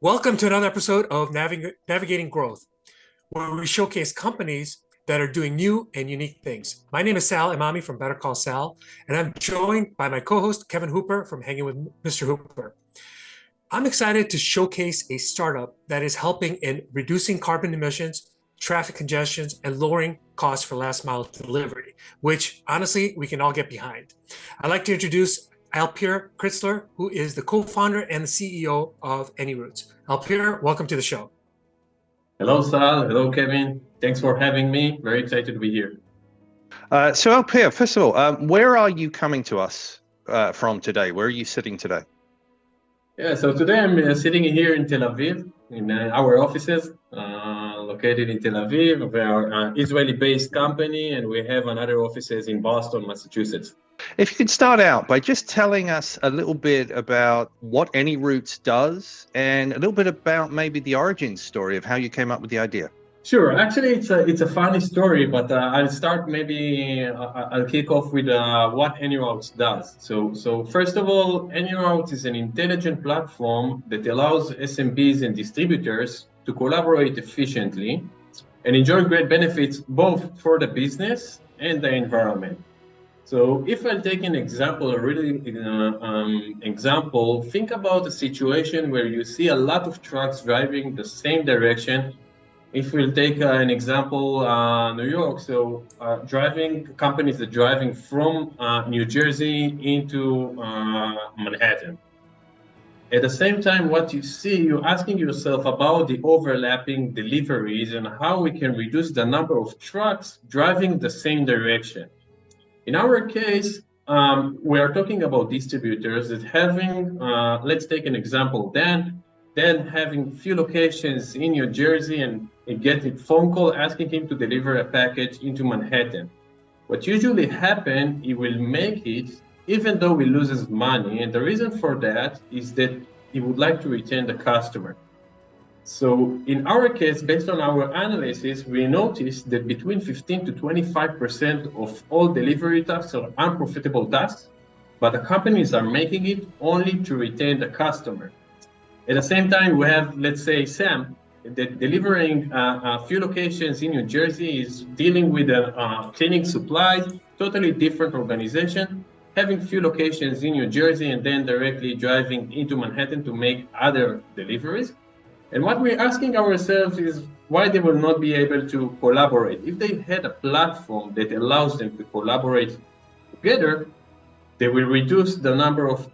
Welcome to another episode of Navigating Growth, where we showcase companies that are doing new and unique things. My name is Sal Imami from Better Call Sal, and I'm joined by my co-host Kevin Hooper from Hanging with Mr. Hooper. I'm excited to showcase a startup that is helping in reducing carbon emissions, traffic congestions, and lowering costs for last mile delivery, which honestly we can all get behind. I'd like to introduce Alpier Kritzler, who is the co-founder and the CEO of AnyRoutes. Alpier, welcome to the show. Hello, Sal. Hello, Kevin. Thanks for having me. Very excited to be here. So Alpier, first of all, where are you coming to us from today? Where are you sitting today? Yeah, so today I'm sitting here in Tel Aviv in our offices, located in Tel Aviv. We are an Israeli-based company, and we have another offices in Boston, Massachusetts. If you could start out by just telling us a little bit about what AnyRoutes does and a little bit about maybe the origin story of how you came up with the idea. Sure. Actually, it's a funny story, but I'll start I'll kick off with what AnyRoutes does. So first of all, AnyRoutes is an intelligent platform that allows SMBs and distributors to collaborate efficiently and enjoy great benefits both for the business and the environment. So if I'll take an example, a really example, think about a situation where you see a lot of trucks driving the same direction. If we'll take an example, New York, so companies that driving from New Jersey into Manhattan. At the same time, what you see, you're asking yourself about the overlapping deliveries and how we can reduce the number of trucks driving the same direction. In our case, we are talking about distributors that having, let's take an example, then having few locations in New Jersey and get a phone call asking him to deliver a package into Manhattan. What usually happens, he will make it even though he loses money. And the reason for that is that he would like to retain the customer. So in our case, based on our analysis, we noticed that between 15 to 25% of all delivery tasks are unprofitable tasks, but the companies are making it only to retain the customer. At the same time, we have, let's say, Sam, that delivering a few locations in New Jersey is dealing with cleaning supplies, totally different organization, having few locations in New Jersey and then directly driving into Manhattan to make other deliveries. And what we're asking ourselves is why they will not be able to collaborate. If they had a platform that allows them to collaborate together, they will reduce the number of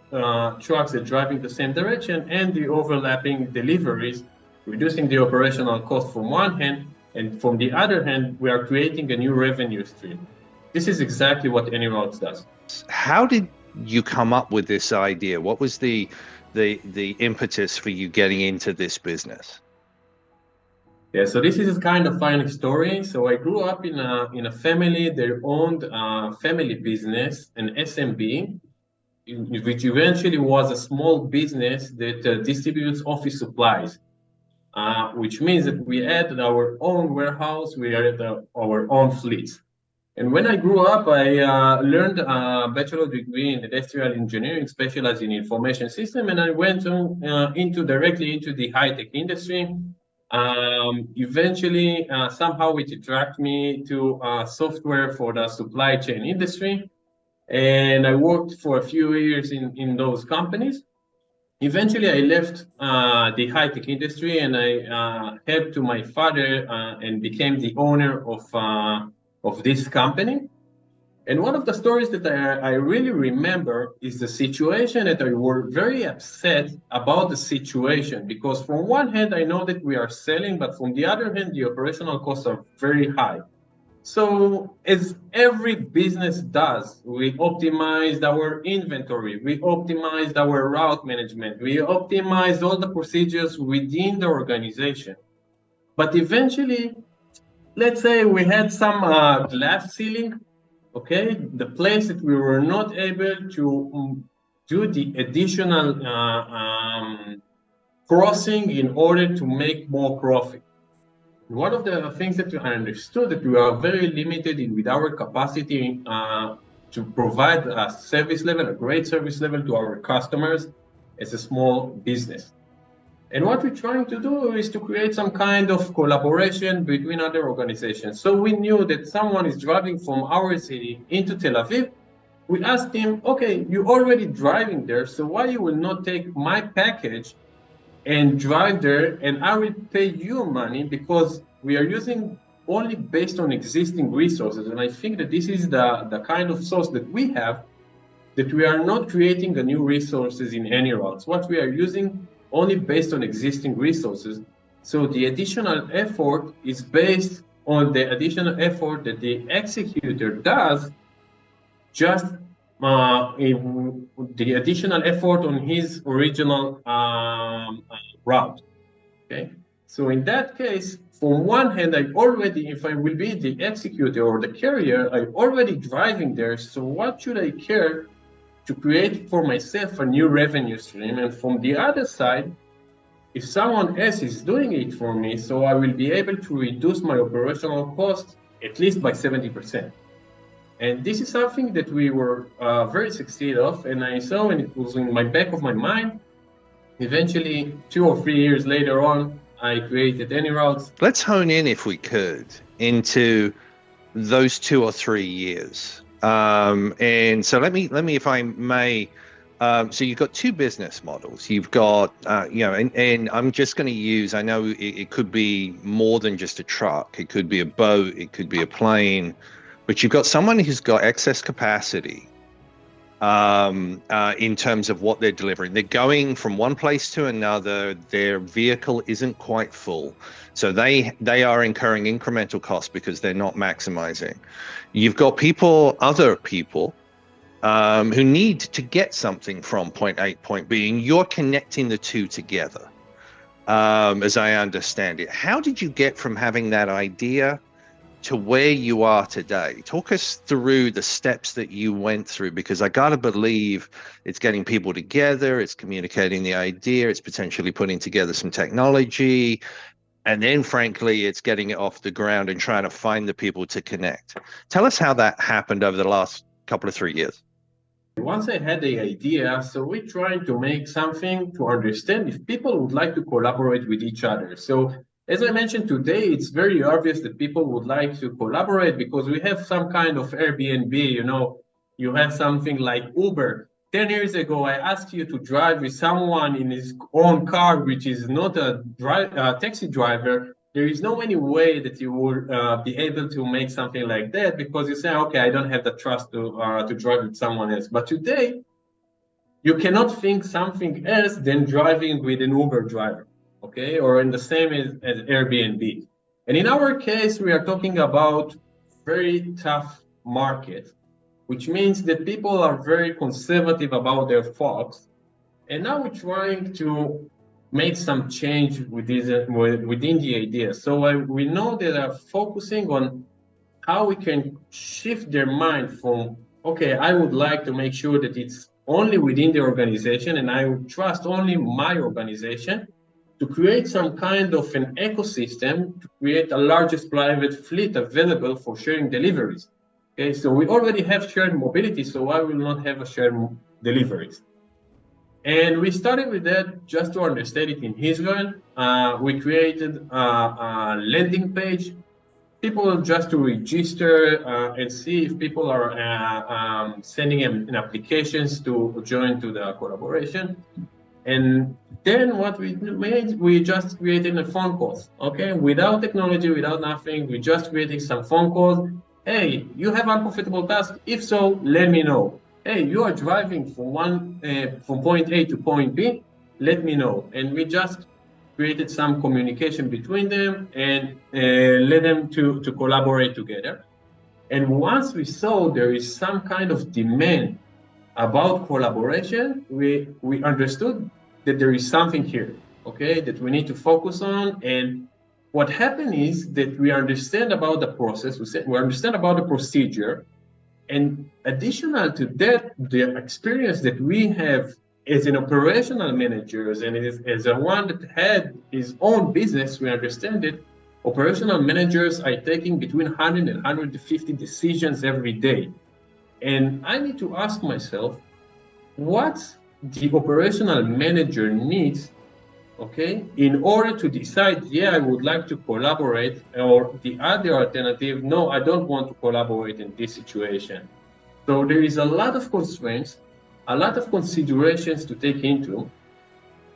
trucks that drive in the same direction and the overlapping deliveries, reducing the operational cost from one hand, and from the other hand, we are creating a new revenue stream. This is exactly what AnyRoutes does. How did you come up with this idea? What was the impetus for you getting into this business? Yeah, so this is a kind of funny story. So I grew up in a family that owned a family business, an SMB, which eventually was a small business that distributes office supplies, which means that we had our own warehouse, we had our own fleets. And when I grew up, I learned a bachelor degree in industrial engineering, specialized in information system, and I went directly into the high-tech industry. Eventually, somehow it attracted me to software for the supply chain industry. And I worked for a few years in those companies. Eventually, I left the high-tech industry and I helped to my father and became the owner of this company. And one of the stories that I really remember is the situation that I were very upset about the situation, because from one hand, I know that we are selling, but from the other hand, the operational costs are very high. So as every business does, we optimized our inventory, we optimized our route management, we optimized all the procedures within the organization. But eventually, let's say we had some glass ceiling, okay? The place that we were not able to do the additional crossing in order to make more profit. One of the things that I understood that we are very limited with our capacity to provide a service level, a great service level to our customers as a small business. And what we're trying to do is to create some kind of collaboration between other organizations. So we knew that someone is driving from our city into Tel Aviv. We asked him, okay, you're already driving there, so why you will not take my package and drive there, and I will pay you money because we are using only based on existing resources. And I think that this is the kind of source that we have, that we are not creating a new resources in AnyRoutes. What we are using only based on existing resources. So the additional effort is based on the additional effort that the executor does, just the additional effort on his original route. Okay, so in that case, from one hand, I already, if I will be the executor or the carrier, I'm already driving there. So what should I care to create for myself a new revenue stream? And from the other side, if someone else is doing it for me, so I will be able to reduce my operational costs at least by 70%. And this is something that we were very succeed of, and I saw, and it was in my back of my mind. Eventually, 2 or 3 years later on, I created AnyRoutes. Let's hone in, if we could, into those 2 or 3 years. And so let me, if I may. So you've got 2 business models. You've got, and I'm just going to use. I know it could be more than just a truck. It could be a boat. It could be a plane. But you've got someone who's got excess capacity in terms of what they're delivering. They're going from one place to another. Their vehicle isn't quite full. So they are incurring incremental costs because they're not maximizing. You've got other people who need to get something from point A to point B, and you're connecting the two together, as I understand it. How did you get from having that idea to where you are today? Talk us through the steps that you went through, because I gotta believe it's getting people together, it's communicating the idea, it's potentially putting together some technology, and then frankly, it's getting it off the ground and trying to find the people to connect. Tell us how that happened over the last couple of 3 years. Once I had the idea, so we're trying to make something to understand if people would like to collaborate with each other. So as I mentioned today, it's very obvious that people would like to collaborate because we have some kind of Airbnb, you have something like Uber. 10 years ago, I asked you to drive with someone in his own car, which is not a taxi driver. There is no any way that you will be able to make something like that because you say, okay, I don't have the trust to drive with someone else. But today, you cannot think something else than driving with an Uber driver. Okay, or in the same as Airbnb. And in our case, we are talking about very tough market, which means that people are very conservative about their thoughts. And now we're trying to make some change within the idea. So we know that are focusing on how we can shift their mind from, okay, I would like to make sure that it's only within the organization and I would trust only my organization, to create some kind of an ecosystem to create the largest private fleet available for sharing deliveries. Okay, so we already have shared mobility, so why will not have a shared deliveries? And we started with that just to understand it in Israel. We created a landing page, people just to register and see if people are sending in applications to join to the collaboration. And then what we made, we just created a phone calls, okay? Without technology, without nothing, we just creating some phone calls. Hey, you have unprofitable task? If so, let me know. Hey, you are driving from point A to point B, let me know. And we just created some communication between them and let them to collaborate together. And once we saw there is some kind of demand about collaboration, we understood that there is something here, okay, that we need to focus on. And what happened is that we understand about the process, we understand about the procedure, and additional to that, the experience that we have as an operational managers and as a one that had his own business, we understand that operational managers are taking between 100 and 150 decisions every day. And I need to ask myself, what the operational manager needs okay, in order to decide, yeah, I would like to collaborate, or the other alternative, no, I don't want to collaborate in this situation. So there is a lot of constraints, a lot of considerations to take into,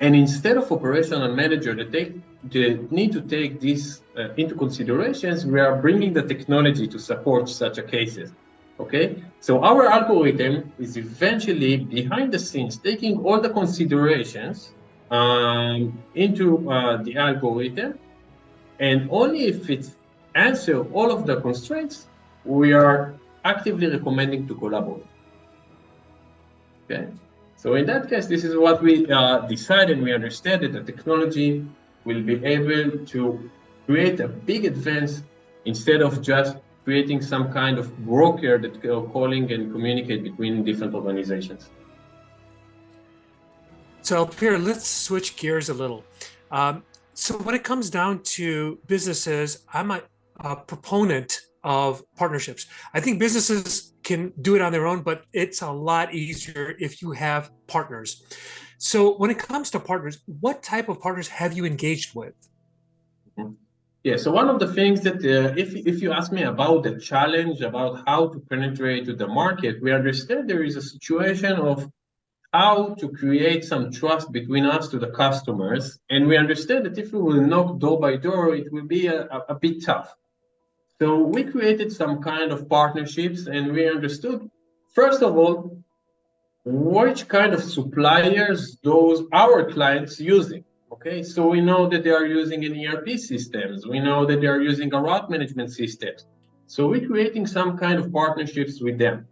and instead of operational manager that need to take this into considerations, we are bringing the technology to support such a cases. Okay, so our algorithm is eventually behind the scenes taking all the considerations into the algorithm, and only if it answers all of the constraints, we are actively recommending to collaborate. Okay, so in that case, this is what we decide, and we understand that the technology will be able to create a big advance instead of just creating some kind of broker that calling and communicate between different organizations. So here, let's switch gears a little. So when it comes down to businesses, I'm a proponent of partnerships. I think businesses can do it on their own, but it's a lot easier if you have partners. So when it comes to partners, what type of partners have you engaged with? Yeah, so one of the things that if you ask me about the challenge, about how to penetrate to the market, we understand there is a situation of how to create some trust between us to the customers. And we understand that if we will knock door by door, it will be a bit tough. So we created some kind of partnerships, and we understood, first of all, which kind of suppliers those our clients using. Okay, so we know that they are using an ERP systems. We know that they are using a route management systems. So we're creating some kind of partnerships with them.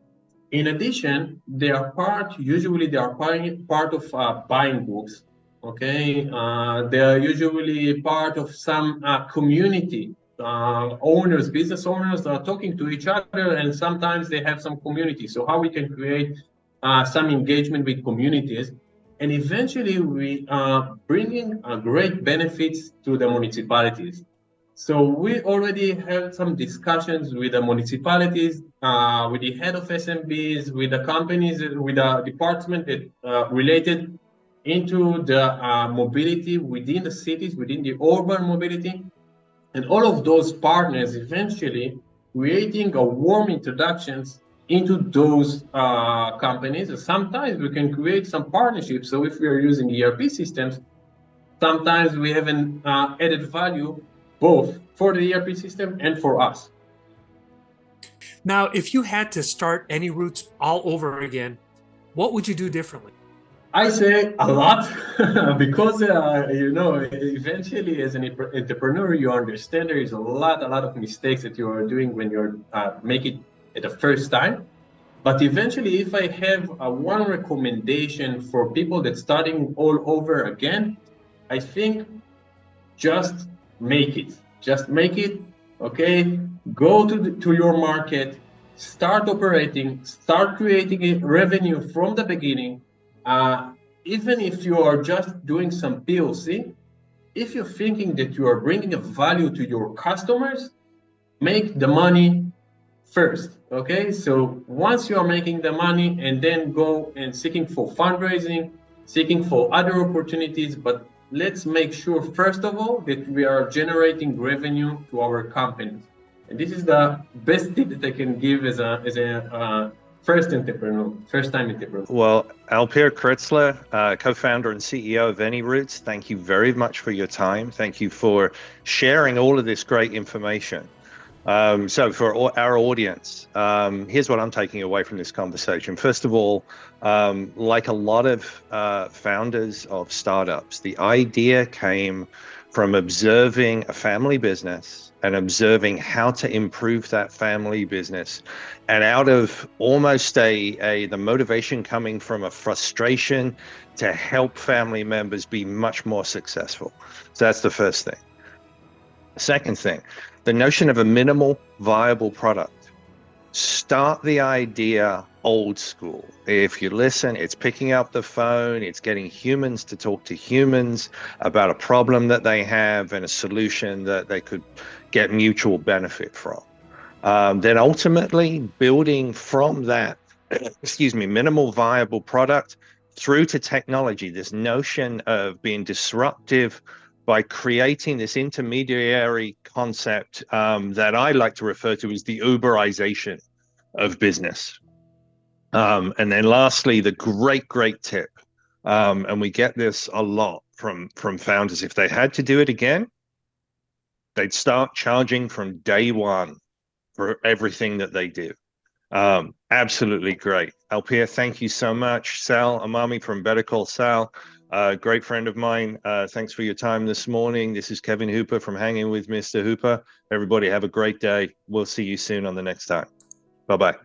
In addition, they are usually they are part of buying groups. Okay, they are usually part of some community owners, business owners are talking to each other, and sometimes they have some community. So how we can create some engagement with communities, and eventually we are bringing great benefits to the municipalities. So we already had some discussions with the municipalities, with the head of SMBs, with the companies, with the department that related into the mobility within the cities, within the urban mobility. And all of those partners eventually creating a warm introductions into those companies. Sometimes we can create some partnerships. So if we are using ERP systems, sometimes we have an added value both for the ERP system and for us. Now, if you had to start AnyRoutes all over again, what would you do differently? I say a lot because eventually as an entrepreneur, you understand there is a lot of mistakes that you are doing when you're making it the first time. But eventually, if I have one recommendation for people that starting all over again, I think just make it. Just make it. Okay, go to your market, start operating, start creating revenue from the beginning. Even if you are just doing some POC, if you're thinking that you are bringing a value to your customers, make the money first. Okay, so once you are making the money, and then go and seeking for fundraising, seeking for other opportunities, but let's make sure first of all that we are generating revenue to our companies. And this is the best tip that I can give as a first-time entrepreneur. Well, Alper Kritzler, co-founder and CEO of AnyRoutes, thank you very much for your time. Thank you for sharing all of this great information. So for our audience, here's what I'm taking away from this conversation. First of all, like a lot of founders of startups, the idea came from observing a family business and observing how to improve that family business. And out of almost the motivation coming from a frustration to help family members be much more successful. So that's the first thing. Second thing, the notion of a minimal viable product. Start the idea old school. If you listen, it's picking up the phone, it's getting humans to talk to humans about a problem that they have and a solution that they could get mutual benefit from. Then ultimately building from that, minimal viable product, through to technology, this notion of being disruptive by creating this intermediary concept that I like to refer to as the Uberization of business. And then lastly, the great tip, and we get this a lot from founders. If they had to do it again, they'd start charging from day one for everything that they do. Absolutely great. Alpia, thank you so much. Sal Amami from Better Call Sal, great friend of mine. Thanks for your time this morning. This is Kevin Hooper from Hanging with Mr. Hooper. Everybody have a great day. We'll see you soon on the next time. Bye-bye.